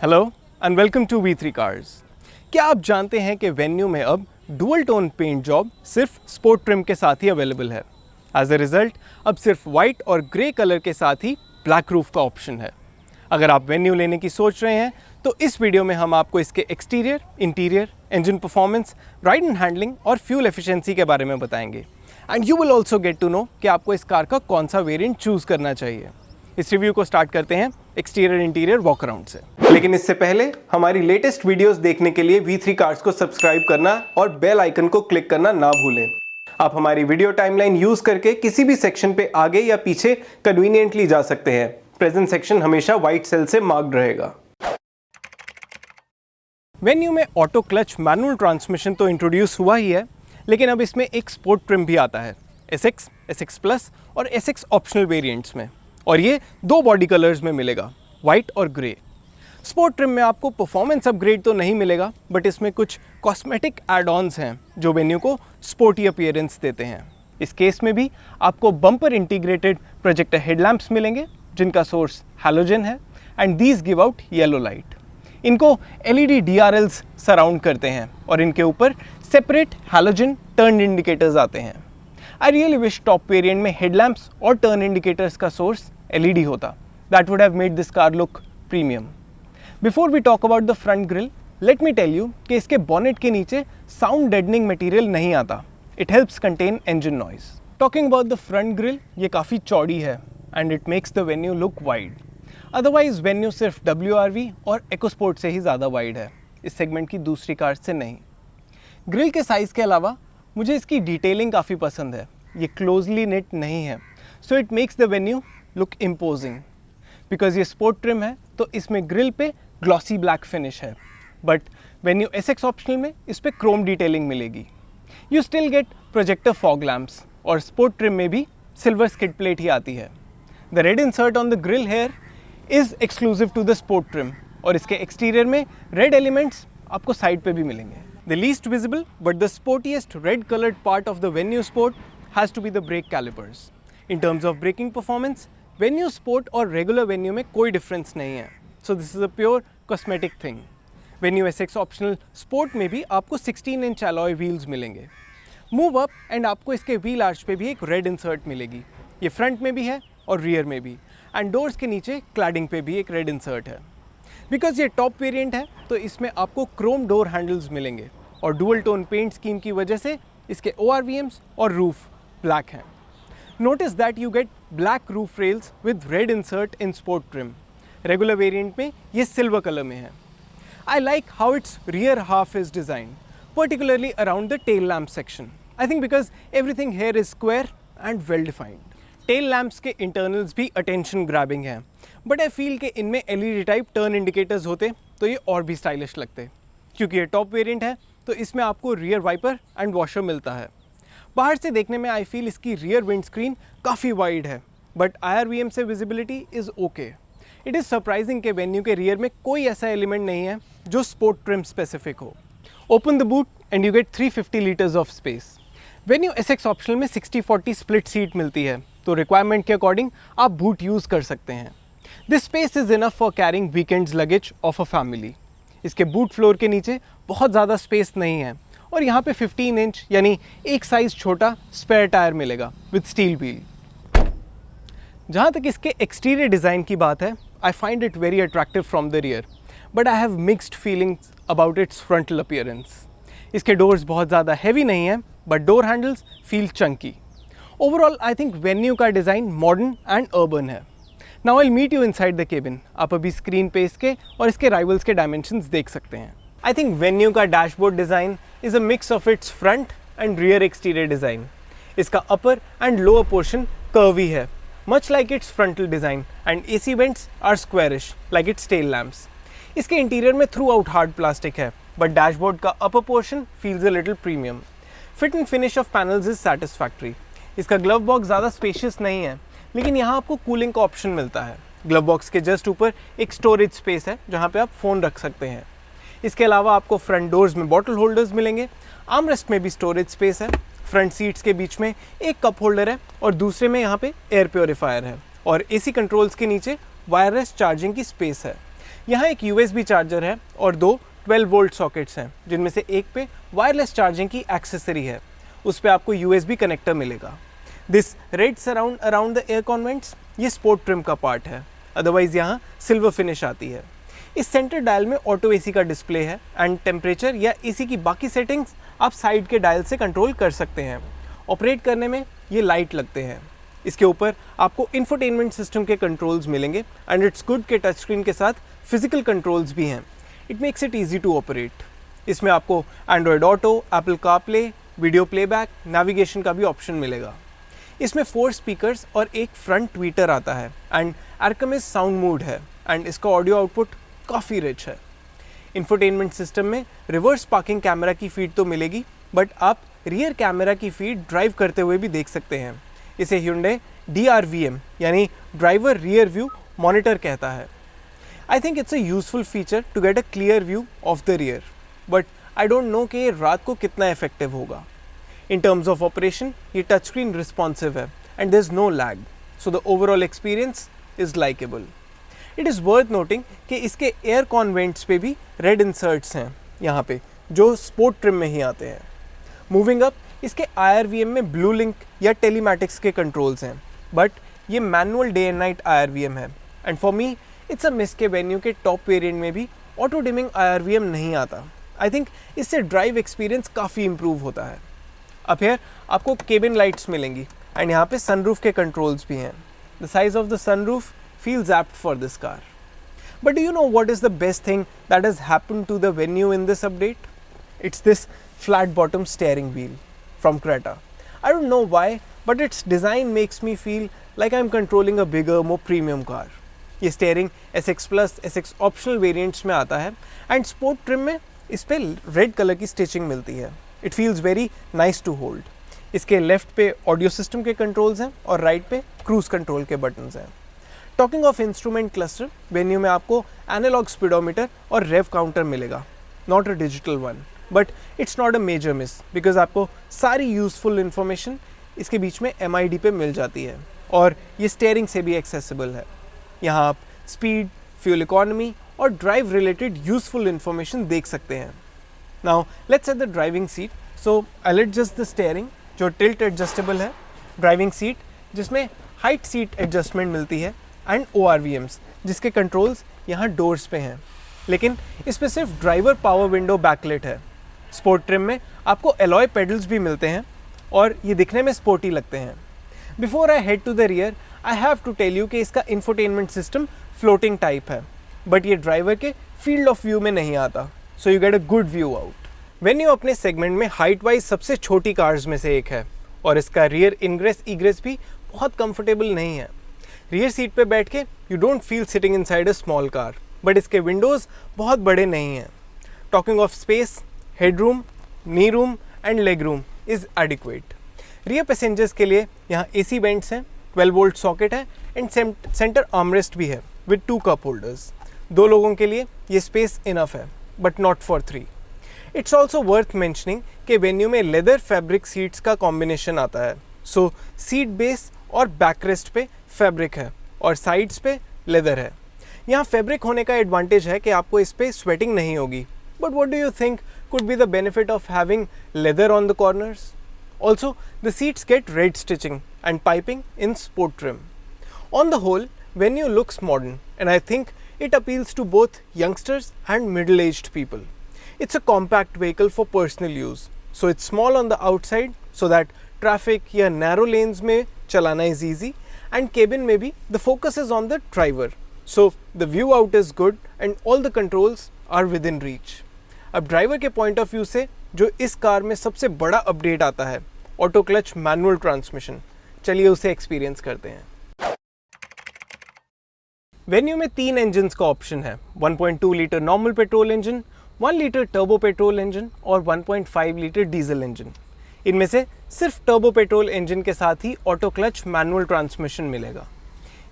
Hello and welcome to V3 cars. क्या आप जानते हैं कि वेन्यू में अब डुअल टोन पेंट जॉब सिर्फ स्पोर्ट ट्रिम के साथ ही अवेलेबल है। एज अ रिजल्ट अब सिर्फ वाइट और ग्रे कलर के साथ ही ब्लैक रूफ का ऑप्शन है। अगर आप वेन्यू लेने की सोच रहे हैं तो इस वीडियो में हम आपको इसके exterior, interior, engine performance, ride and handling और फ्यूल एफिशिएंसी के बारे में बताएंगे। And you will also get to know कि आपको इस कार का कौन सा वेरिएंट चूज़ करना चाहिए। इस रिव्यू को स्टार्ट करते हैं एक्सटीरियर इंटीरियर वॉक अराउंड से। लेकिन इससे पहले हमारी लेटेस्ट वीडियोस देखने के लिए V3 कार्स को सब्सक्राइब करना और बेल आइकन को क्लिक करना ना भूलें। आप हमारी वीडियो टाइमलाइन यूज करके किसी भी सेक्शन पे आगे या पीछे कन्वीनियंटली जा सकते हैं। प्रेजेंट सेक्शन हमेशा व्हाइट सेल से मार्क्ड रहेगा। वेन्यू में ऑटो क्लच मैनुअल ट्रांसमिशन तो इंट्रोड्यूस हुआ ही है, लेकिन अब इसमें एक स्पोर्ट ट्रिम भी आता है, SX, SX प्लस और SX ऑप्शनल वेरिएंट्स में, और ये दो बॉडी कलर्स में मिलेगा, वाइट और ग्रे। स्पोर्ट ट्रिम में आपको परफॉर्मेंस अपग्रेड तो नहीं मिलेगा, बट इसमें कुछ कॉस्मेटिक एड ऑन्स हैं जो वेन्यू को स्पोर्टी अपीयरेंस देते हैं। इस केस में भी आपको बम्पर इंटीग्रेटेड प्रोजेक्टर हेडलैम्प्स मिलेंगे जिनका सोर्स हैलोजन है and these give out yellow light. इनको LED DRLs सराउंड करते हैं और इनके ऊपर सेपरेट हैलोजन टर्न इंडिकेटर्स आते हैं। I really wish top variant में हेडलैम्प्स और टर्न इंडिकेटर्स का सोर्स LED होता। That would have made this car look premium. Before we talk about the front grille, let me tell you कि इसके bonnet के नीचे साउंड डेडनिंग मटेरियल नहीं आता। It helps contain engine noise. Talking about the front grill, ये काफ़ी चौड़ी है and it makes the Venue look wide. Otherwise venue सिर्फ WRV और EcoSport से ही ज़्यादा वाइड है, इस सेगमेंट की दूसरी कार से नहीं। ग्रिल के साइज़ के अलावा मुझे इसकी डिटेलिंग काफ़ी पसंद है। ये क्लोजली निट नहीं है, so it makes the Venue look imposing. Because ये स्पोर्ट ट्रिम है तो इसमें ग्रिल पे ग्लॉसी ब्लैक फिनिश है, बट वेन्यू SX ऑप्शनल में इस पर क्रोम डिटेलिंग मिलेगी। You still get projector fog lamps और स्पोर्ट ट्रिम में भी सिल्वर स्किड प्लेट ही आती है। The red insert on the grille here is exclusive to the sport trim और इसके एक्सटीरियर में रेड एलिमेंट्स आपको साइड पे भी मिलेंगे। The least visible but the sportiest red colored part of the Venue Sport has to be the brake calipers. In terms of braking performance, Venue Sport और regular Venue में कोई difference नहीं है, so this is a pure cosmetic thing. Venue SX optional Sport में भी आपको 16 inch alloy wheels मिलेंगे। Move up and आपको इसके wheel arch पे भी एक red insert मिलेगी। ये front में भी है और rear में भी, and doors के नीचे cladding पे भी एक red insert है। बिकॉज ये टॉप वेरिएंट है तो इसमें आपको क्रोम डोर हैंडल्स मिलेंगे और डुअल टोन पेंट स्कीम की वजह से इसके ORVMs और रूफ ब्लैक हैं। Notice that you get black roof rails with red insert in sport trim. Regular variant में ये सिल्वर कलर में है। I like how it's rear half is design, particularly around the tail lamp section. I think because everything here is square and well defined. Tail lamps के internals भी attention grabbing हैं, but I feel कि इनमें LED type turn indicators होते तो ये और भी स्टाइलिश लगते। क्योंकि ये टॉप वेरिएंट है तो इसमें आपको रियर वाइपर एंड वॉशर मिलता है। बाहर से देखने में आई फील इसकी रियर विंड स्क्रीन काफ़ी वाइड है, बट IRVM से visibility is okay. It is surprising कि वेन्यू के रियर में कोई ऐसा एलिमेंट नहीं है जो स्पोर्ट ट्रिम स्पेसिफिक हो। Open the boot and you get 350 litres of space. Venue SX optional में 60-40 स्प्लिट सीट मिलती है, तो रिक्वायरमेंट के अकॉर्डिंग आप बूट यूज़ कर सकते हैं। This space is enough for carrying weekends luggage of a family. इसके बूट फ्लोर के नीचे बहुत ज़्यादा स्पेस नहीं है और यहाँ पे 15 इंच यानी एक साइज़ छोटा स्पेयर टायर मिलेगा विद स्टील व्हील। जहाँ तक इसके एक्सटीरियर डिज़ाइन की बात है, I find it very attractive from the rear, but I have mixed feelings about its frontal appearance. इसके डोर्स बहुत ज़्यादा हैवी नहीं हैं, but door handles feel chunky. Overall I think Venue का डिज़ाइन मॉडर्न एंड अर्बन है। Now I meet you inside the cabin. आप अभी screen पे इसके और इसके राइवल्स के डायमेंशंस देख सकते हैं। आई थिंक वेन्यू का dashboard design is a mix of its front and rear exterior design. इसका upper and lower portion curvy है, much like its frontal design, and AC vents are squarish like its tail lamps. इसके interior में throughout hard plastic है, but dashboard का upper portion feels a little premium. Fit and finish of panels is satisfactory. इसका glove box ज़्यादा spacious नहीं है, लेकिन यहाँ आपको कूलिंग का ऑप्शन मिलता है। ग्लव बॉक्स के जस्ट ऊपर एक स्टोरेज स्पेस है जहाँ पे आप फ़ोन रख सकते हैं। इसके अलावा आपको फ्रंट डोर्स में बॉटल होल्डर्स मिलेंगे। आर्मरेस्ट में भी स्टोरेज स्पेस है। फ्रंट सीट्स के बीच में एक कप होल्डर है और दूसरे में यहाँ पे एयर प्योरीफायर है और AC कंट्रोल्स के नीचे वायरलेस चार्जिंग की स्पेस है। यहाँ एक USB चार्जर है और दो 12 वोल्ट सॉकेट्स हैं, जिनमें से एक पे वायरलेस चार्जिंग की एक्सेसरी है, उस पे आपको USB कनेक्टर मिलेगा। This red surround around the air convents, ये स्पोर्ट ट्रिम का पार्ट है, अदरवाइज यहाँ सिल्वर फिनिश आती है। इस सेंटर डायल में ऑटो AC का डिस्प्ले है एंड टेम्परेचर या AC की बाकी सेटिंग्स आप साइड के डायल से कंट्रोल कर सकते हैं। ऑपरेट करने में ये लाइट लगते हैं। इसके ऊपर आपको इंफोटेनमेंट सिस्टम के कंट्रोल्स मिलेंगे एंड इट्स गुड के टच स्क्रीन के साथ फिजिकल कंट्रोल्स भी हैं। It makes it easy to operate. इसमें आपको Android Auto, Apple CarPlay, video playback, navigation का भी ऑप्शन मिलेगा। इसमें 4 स्पीकर्स और एक फ्रंट ट्वीटर आता है एंड आर्कमिस साउंड मोड है एंड इसका ऑडियो आउटपुट काफ़ी रिच है। इंफोटेनमेंट सिस्टम में रिवर्स पार्किंग कैमरा की फीड तो मिलेगी, बट आप रियर कैमरा की फीड ड्राइव करते हुए भी देख सकते हैं। इसे Hyundai DRVM यानी ड्राइवर रियर व्यू मॉनिटर कहता है। I think it's a useful feature to get a clear view of the rear, but I don't know कि ये रात को कितना इफेक्टिव होगा। इन टर्म्स ऑफ ऑपरेशन ये टच स्क्रीन रिस्पॉन्सिव है and there is no lag, so the overall experience is likable. It is worth noting कि इसके एयर कॉन्वेंट्स पे भी रेड इंसर्ट्स हैं यहाँ पे, जो स्पोर्ट ट्रिम में ही आते हैं। मूविंग अप, इसके IRVM में ब्लू लिंक या टेलीमैटिक्स के कंट्रोल्स हैं, बट ये manual day and night IRVM है and for me it's a miss के वेन्यू के टॉप वेरिएंट में भी ऑटो डिमिंग IRVM नहीं आता। आई थिंक इससे ड्राइव एक्सपीरियंस काफ़ी इंप्रूव होता है। अब हियर आपको केबिन लाइट्स मिलेंगी एंड यहाँ पे सनरूफ के कंट्रोल्स भी हैं। The size of the sunroof feels apt for this car. But do you know what is the best thing that has happened to the Venue in this update? It's this flat bottom steering wheel from Creta. I don't know why, but its design makes me feel like I'm controlling a bigger, more premium car. ये steering SX Plus, SX Optional variants में आता है and Sport Trim में इस पे red color की stitching मिलती है. It feels very nice to hold. इसके लेफ्ट पे ऑडियो सिस्टम के कंट्रोल्स हैं और राइट पे क्रूज कंट्रोल के बटन्स हैं। Talking of instrument cluster, Venue में आपको एनालॉग स्पीडोमीटर और रेव काउंटर मिलेगा, not a digital one, but it's not a major miss because आपको सारी यूजफुल इन्फॉर्मेशन इसके बीच में MID पे मिल जाती है और ये स्टेयरिंग से भी एक्सेसिबल है। यहाँ आप स्पीड, फ्यूल इकोनॉमी और ड्राइव रिलेटेड यूजफुल इन्फॉर्मेशन देख सकते हैं। Now let's at the driving seat. So I adjust the steering जो टिल्ट एडजस्टेबल है, ड्राइविंग सीट जिसमें हाइट सीट एडजस्टमेंट मिलती है एंड ORVMs जिसके कंट्रोल्स यहाँ डोर्स पे हैं, लेकिन इस पे सिर्फ ड्राइवर पावर विंडो बैकलाइट है। स्पोर्ट ट्रिम में आपको एलॉय पेडल्स भी मिलते हैं और ये दिखने में स्पोर्टी लगते हैं। Before I head to the rear, I have to tell you कि इसका इंफोटेनमेंट सिस्टम फ्लोटिंग टाइप है, बट ये ड्राइवर के फील्ड ऑफ व्यू में नहीं आता, so you get a good view out. Venue अपने सेगमेंट में हाइट वाइज सबसे छोटी कार्स में से एक है और इसका रियर इनग्रेस इग्रेस भी बहुत कंफर्टेबल नहीं है। रियर सीट पे बैठ के you don't feel sitting inside a small car, but इसके विंडोज़ बहुत बड़े नहीं हैं। Talking of space, headroom, knee room and leg room is adequate. Rear passengers के लिए यहाँ AC वेंट्स हैं, 12 वोल्ट सॉकेट है एंड सेंटर आर्मरेस्ट भी है विद 2 कप होल्डर्स। 2 लोगों के लिए ये स्पेस इनफ है, but not for 3। It's also worth mentioning कि वेन्यू में लेदर फैब्रिक सीट्स का कॉम्बिनेशन आता है, सो सीट बेस और बैकरेस्ट पे फैब्रिक है और साइड्स पे लेदर है। यहाँ फैब्रिक होने का एडवांटेज है कि आपको इस पे स्वेटिंग नहीं होगी, but what do you think could be the benefit of having leather on the corners? Also the seats get red stitching and piping in sport trim. On the whole, Venue looks modern and I think it appeals to both youngsters and middle-aged people. It's a compact vehicle for personal use, so it's small on the outside so that traffic या narrow lanes में चलाना is easy, and cabin में भी the focus is on the driver, so the view out is good and all the controls are within reach. अब driver के point of view से जो इस कार में सबसे बड़ा अपडेट आता है, ऑटो क्लच मैनुअल ट्रांसमिशन, चलिए उसे एक्सपीरियंस करते हैं। वेन्यू में 3 इंजन्स का ऑप्शन है, 1.2 litre normal petrol engine, 1 litre turbo petrol engine और 1.5 लीटर डीजल इंजन। इनमें से सिर्फ टर्बो पेट्रोल इंजन के साथ ही ऑटो क्लच मैनुअल ट्रांसमिशन मिलेगा।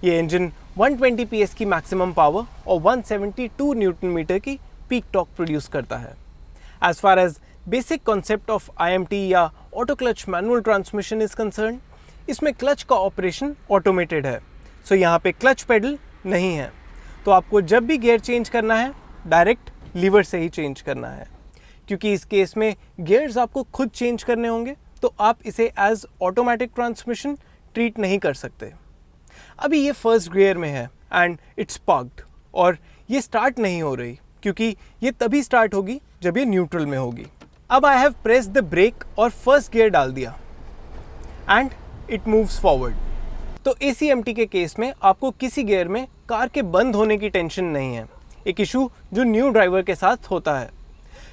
ये इंजन 120 PS की मैक्सिमम पावर और 172 न्यूटन मीटर की पीक टॉर्क प्रोड्यूस करता है। As far as basic concept of IMT या auto clutch manual transmission is concern, इसमें क्लच का ऑपरेशन ऑटोमेटेड है, सो यहाँ पे क्लच पेडल नहीं है। तो आपको जब भी गियर चेंज करना है डायरेक्ट लीवर से ही चेंज करना है, क्योंकि इस केस में गियर्स आपको खुद चेंज करने होंगे, तो आप इसे एज ऑटोमेटिक ट्रांसमिशन ट्रीट नहीं कर सकते। अभी ये फर्स्ट गियर में है एंड इट्स पार्क्ड और ये स्टार्ट नहीं हो रही, क्योंकि ये तभी स्टार्ट होगी जब ये न्यूट्रल में होगी। अब I have press the brake और फर्स्ट गियर डाल दिया एंड इट मूव्स फॉरवर्ड। तो ACMT के केस में आपको किसी गियर में कार के बंद होने की टेंशन नहीं है, एक इशू जो न्यू ड्राइवर के साथ होता है।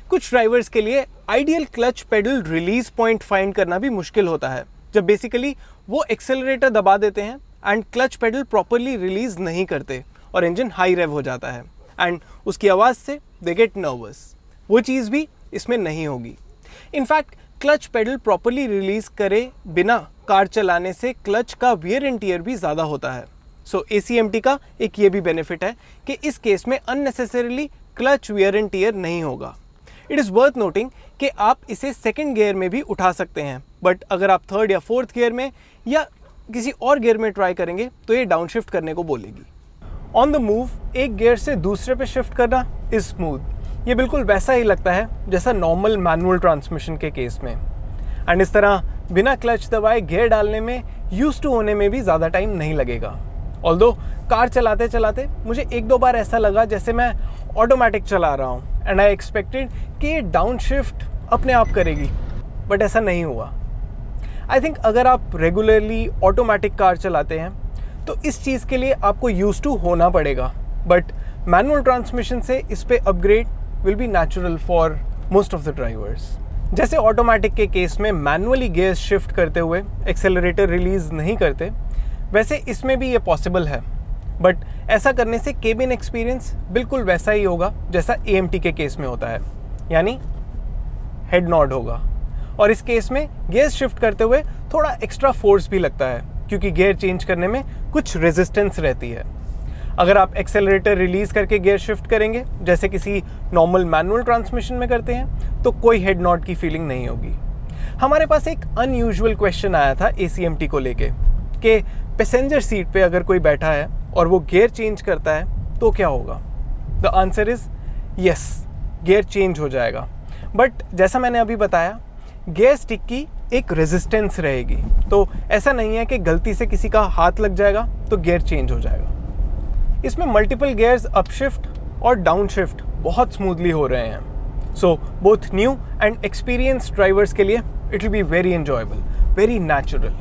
कुछ ड्राइवर्स के लिए ideal clutch pedal release point find करना भी मुश्किल होता है, जब बेसिकली वो एक्सेलरेटर दबा देते हैं and clutch pedal properly release नहीं करते और इंजन हाई रेव हो जाता है एंड उसकी आवाज़ से दे गेट नर्वस। वो चीज़ भी इसमें नहीं होगी। In fact clutch pedal properly release करे बिना कार चलाने से क्लच का वियर एंड टियर भी ज़्यादा होता है। सो ACMT का एक ये भी बेनिफिट है कि इस केस में unnecessarily clutch wear and tear नहीं होगा। इट इज़ वर्थ नोटिंग कि आप इसे सेकेंड गियर में भी उठा सकते हैं, बट अगर आप थर्ड या फोर्थ गियर में या किसी और गियर में ट्राई करेंगे तो ये डाउन शिफ्ट करने को बोलेगी। ऑन द मूव एक गियर से दूसरे पे शिफ्ट करना इज स्मूथ। ये बिल्कुल वैसा ही लगता है जैसा नॉर्मल मैनुअल ट्रांसमिशन के केस में, एंड इस तरह बिना क्लच दबाए गियर डालने में यूज्ड टू होने में भी ज़्यादा टाइम नहीं लगेगा। ऑल्दो कार चलाते चलाते मुझे एक दो बार ऐसा लगा जैसे मैं ऑटोमेटिक चला रहा हूँ एंड आई एक्सपेक्टेड कि ये डाउन शिफ्ट अपने आप करेगी, बट ऐसा नहीं हुआ। आई थिंक अगर आप रेगुलरली ऑटोमेटिक कार चलाते हैं तो इस चीज़ के लिए आपको यूज्ड टू होना पड़ेगा, बट मैनुअल ट्रांसमिशन से इस पे upgrade will be natural for most of the drivers. जैसे ऑटोमेटिक के केस में मैनुअली गियर शिफ्ट करते हुए एक्सेलरेटर रिलीज नहीं करते, वैसे इसमें भी ये पॉसिबल है, बट ऐसा करने से केबिन एक्सपीरियंस बिल्कुल वैसा ही होगा जैसा AMT के केस में होता है, यानी हेड नॉड होगा। और इस केस में गियर शिफ्ट करते हुए थोड़ा एक्स्ट्रा फोर्स भी लगता है, क्योंकि गियर चेंज करने में कुछ रेजिस्टेंस रहती है। अगर आप एक्सेलरेटर रिलीज करके गियर शिफ्ट करेंगे जैसे किसी नॉर्मल मैनुअल ट्रांसमिशन में करते हैं तो कोई हेड नॉड की फीलिंग नहीं होगी। हमारे पास एक अनयूजुअल क्वेश्चन आया था ACMT को लेके कि पैसेंजर सीट पे अगर कोई बैठा है और वो गियर चेंज करता है तो क्या होगा। The answer is yes, gear change हो जाएगा, बट जैसा मैंने अभी बताया गियर स्टिक की एक रेजिस्टेंस रहेगी, तो ऐसा नहीं है कि गलती से किसी का हाथ लग जाएगा तो गियर चेंज हो जाएगा। इसमें मल्टीपल गियर्स अपशिफ्ट और डाउनशिफ्ट बहुत स्मूथली हो रहे हैं, so both new and experienced drivers के लिए it will be very enjoyable, very natural.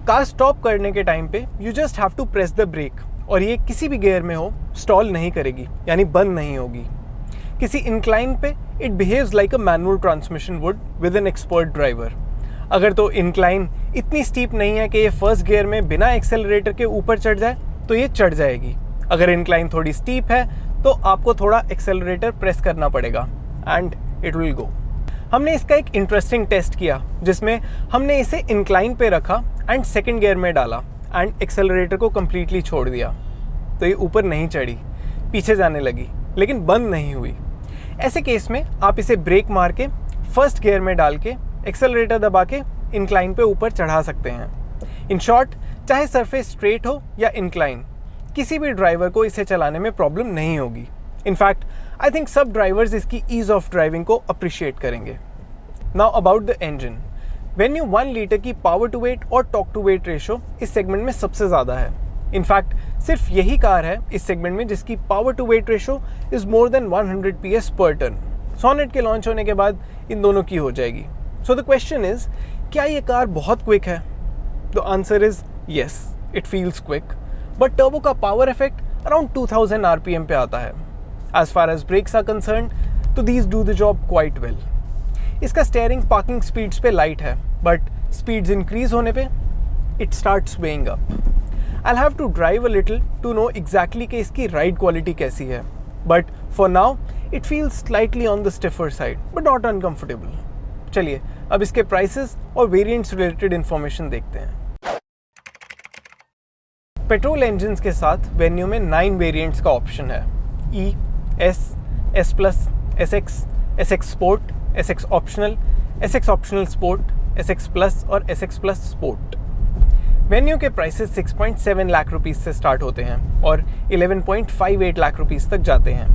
Car stop करने के टाइम पे you just have to press the brake और ये किसी भी गियर में हो स्टॉल नहीं करेगी, यानी बंद नहीं होगी। किसी इंक्लाइन पे it behaves like a manual transmission would with an expert driver. अगर तो इंक्लाइन इतनी स्टीप नहीं है कि ये फर्स्ट गियर में बिना एक्सेलरेटर के ऊपर चढ़ जाए तो ये चढ़ जाएगी। अगर इंक्लाइन थोड़ी स्टीप है तो आपको थोड़ा एक्सेलरेटर प्रेस करना पड़ेगा एंड इट विल गो। हमने इसका एक इंटरेस्टिंग टेस्ट किया जिसमें हमने इसे इंक्लाइन पे रखा एंड सेकंड गियर में डाला एंड एक्सेलरेटर को कम्प्लीटली छोड़ दिया, तो ये ऊपर नहीं चढ़ी, पीछे जाने लगी, लेकिन बंद नहीं हुई। ऐसे केस में आप इसे ब्रेक मार के फर्स्ट गियर में डाल के एक्सेलरेटर दबा के इंक्लाइन पे ऊपर चढ़ा सकते हैं। इन शॉर्ट, चाहे सरफेस स्ट्रेट हो या इंक्लाइन, किसी भी ड्राइवर को इसे चलाने में प्रॉब्लम नहीं होगी। इनफैक्ट आई थिंक सब ड्राइवर्स इसकी ईज ऑफ ड्राइविंग को अप्रिशिएट करेंगे। Now about the engine, venue 1 litre की पावर टू वेट और टॉर्क टू वेट रेशो इस सेगमेंट में सबसे ज़्यादा है। इनफैक्ट सिर्फ यही कार है इस सेगमेंट में जिसकी power to weight ratio is more than 100 PS पर टन। सोनेट के लॉन्च होने के बाद इन दोनों की हो जाएगी। सो द क्वेश्चन इज, क्या ये कार बहुत क्विक है? The answer is yes, it feels quick, but turbo का पावर इफेक्ट अराउंड 2000 RPM पे आता है। As far as brakes are concern तो these do the job quite well. इसका स्टेयरिंग पार्किंग स्पीड्स पे लाइट है, बट स्पीड्स इंक्रीज होने पे it start swaying up. I have to drive a little to know exactly कि इसकी ride quality कैसी है, but for now it feels slightly on the stiffer side but not uncomfortable. चलिए अब इसके prices और वेरिएंट्स रिलेटेड इंफॉर्मेशन देखते हैं। पेट्रोल इंजन्स के साथ वेन्यू में 9 वेरिएंट्स का ऑप्शन है। E, S, S+, SX, SX sport, SX optional, SX optional sport, SX plus और SX प्लस स्पोर्ट। वेन्यू के प्राइसेस 6.7 लाख रुपीस से स्टार्ट होते हैं और 11.58 लाख रुपीस तक जाते हैं।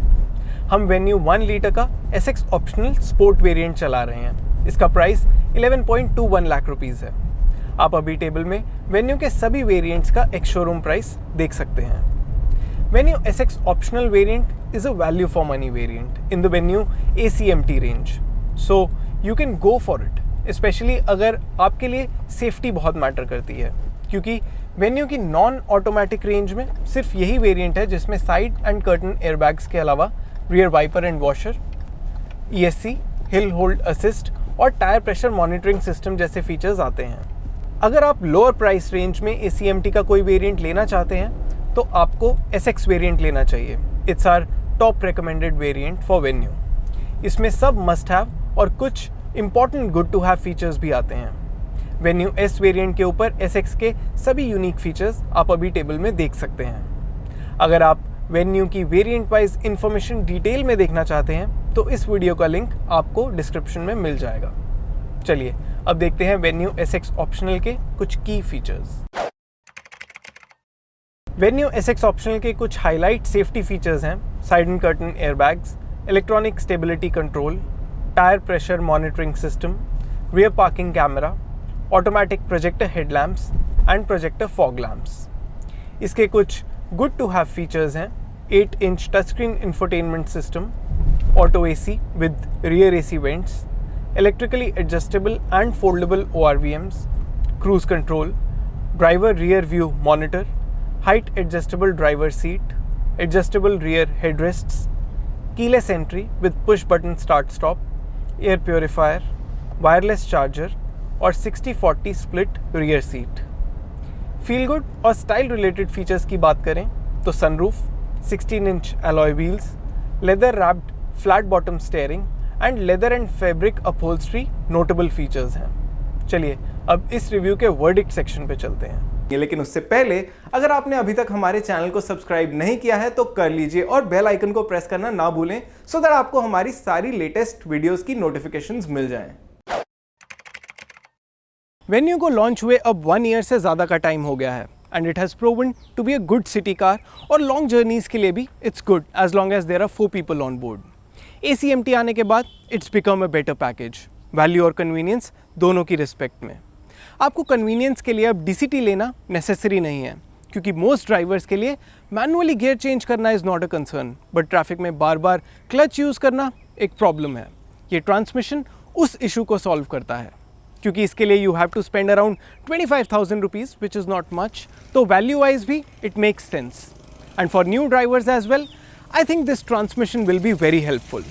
हम वेन्यू 1 लीटर का एसएक्स ऑप्शनल स्पोर्ट वेरिएंट चला रहे हैं। इसका प्राइस 11.21 लाख रुपीस है। आप अभी टेबल में वेन्यू के सभी वेरिएंट्स का एक शोरूम प्राइस देख सकते हैं। Venue SX optional variant is a value for money variant in the venue ACMT range, so you can go for it, specially अगर आपके लिए सेफ्टी बहुत मैटर करती है, क्योंकि वेन्यू की नॉन ऑटोमेटिक रेंज में सिर्फ यही वेरिएंट है जिसमें साइड एंड कर्टन एयरबैग्स के अलावा rear wiper and washer, ESC, hill hold assist और टायर प्रेशर मॉनिटरिंग सिस्टम जैसे फीचर्स आते हैं। अगर आप लोअर प्राइस रेंज में ACMT का कोई वेरिएंट लेना चाहते हैं तो आपको SX वेरिएंट लेना चाहिए। It's our top recommended variant for Venue. इसमें सब मस्ट हैव और कुछ important good to have features भी आते हैं। वेन्यू S वेरिएंट के ऊपर SX के सभी यूनिक फीचर्स आप अभी टेबल में देख सकते हैं। अगर आप वेन्यू की वेरिएंट वाइज इंफॉर्मेशन डिटेल में देखना चाहते हैं तो इस वीडियो का लिंक आपको डिस्क्रिप्शन में मिल जाएगा। चलिए अब देखते हैं वेन्यू SX ऑप्शनल के कुछ की फीचर्स। वेन्यू SX ऑप्शनल के कुछ हाईलाइट सेफ्टी फीचर्स हैं: side and curtain airbags, electronic stability control, tyre pressure monitoring system, rear parking camera, automatic projector headlamps and projector fog lamps. इसके कुछ good to have features हैं: 8 inch touch screen infotainment system, auto AC with rear AC vents, electrically adjustable and foldable ORVMs, cruise control, driver rear view monitor, height adjustable driver seat, adjustable rear headrests, keyless entry with push button start stop, air purifier, wireless charger और 60-40 split rear seat। Feel good और style related features की बात करें तो sunroof, 16 inch alloy wheels, leather wrapped flat bottom steering and leather and fabric upholstery notable features हैं। चलिए अब इस रिव्यू के वर्डिक्ट सेक्शन पे चलते हैं। लेकिन उससे पहले अगर आपने अभी तक हमारे चैनल को सब्सक्राइब नहीं किया है तो कर लीजिए और बेल आइकन को प्रेस करना ना भूलें, सो दैट आपको हमारी सारी लेटेस्ट वीडियोस की नोटिफिकेशंस मिल जाएं। वेन्यू को लॉन्च हुए अब 1 ईयर से ज़्यादा का टाइम हो गया है and it has proven to be a good city car, और लॉन्ग जर्नीज़ के लिए भी it's good as long as there are 4 people on board. ACMT आने के बाद it's become a better package, value और कन्वीनियंस दोनों की रिस्पेक्ट में। आपको कन्वीनियंस के लिए अब DCT लेना नेसेसरी नहीं है, क्योंकि मोस्ट ड्राइवर्स के लिए मैनुअली गियर चेंज करना is not a concern, but traffic में बार बार क्लच यूज़ करना एक प्रॉब्लम है। ये ट्रांसमिशन उस इशू को सॉल्व करता है, क्योंकि इसके लिए you have to spend around 25,000 rupees, which is not much, तो वैल्यू वाइज भी it makes sense. And for new drivers as well, I think this transmission will be very helpful.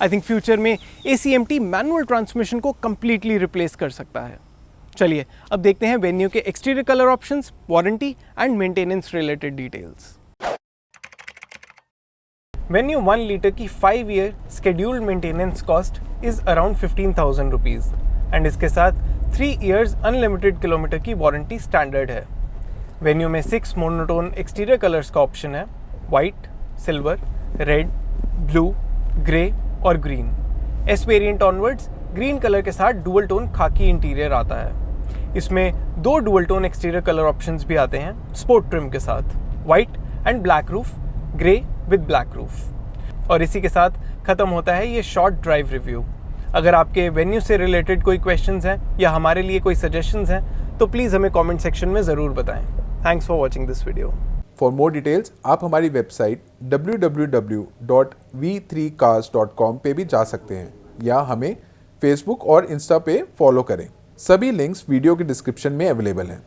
I think future में ACMT manual transmission को completely replace कर सकता है। चलिए अब देखते हैं वेन्यू के exterior colour options, warranty and maintenance related details. Venue 1 litre की 5 year scheduled maintenance cost is around 15,000 rupees and इसके साथ 3 ईयर्स अनलिमिटेड किलोमीटर की वारंटी स्टैंडर्ड है। वेन्यू में 6 मोनोटोन एक्सटीरियर कलर्स का ऑप्शन है: white, silver, red, blue, grey और green. S variant onwards green colour के साथ डुअल टोन खाकी इंटीरियर आता है। इसमें 2 dual tone exterior colour options भी आते हैं स्पोर्ट ट्रिम के साथ: white and black roof, grey with black roof. और इसी के साथ ख़त्म होता है ये शॉर्ट ड्राइव रिव्यू। अगर आपके वेन्यू से रिलेटेड कोई क्वेश्चंस हैं या हमारे लिए कोई सजेशंस हैं तो प्लीज़ हमें कमेंट सेक्शन में ज़रूर बताएं। Thanks for watching this video. For more details आप हमारी वेबसाइट www.v3cars.com पे भी जा सकते हैं या हमें फेसबुक और इंस्टा पे फॉलो करें। सभी लिंक्स वीडियो के डिस्क्रिप्शन में अवेलेबल हैं।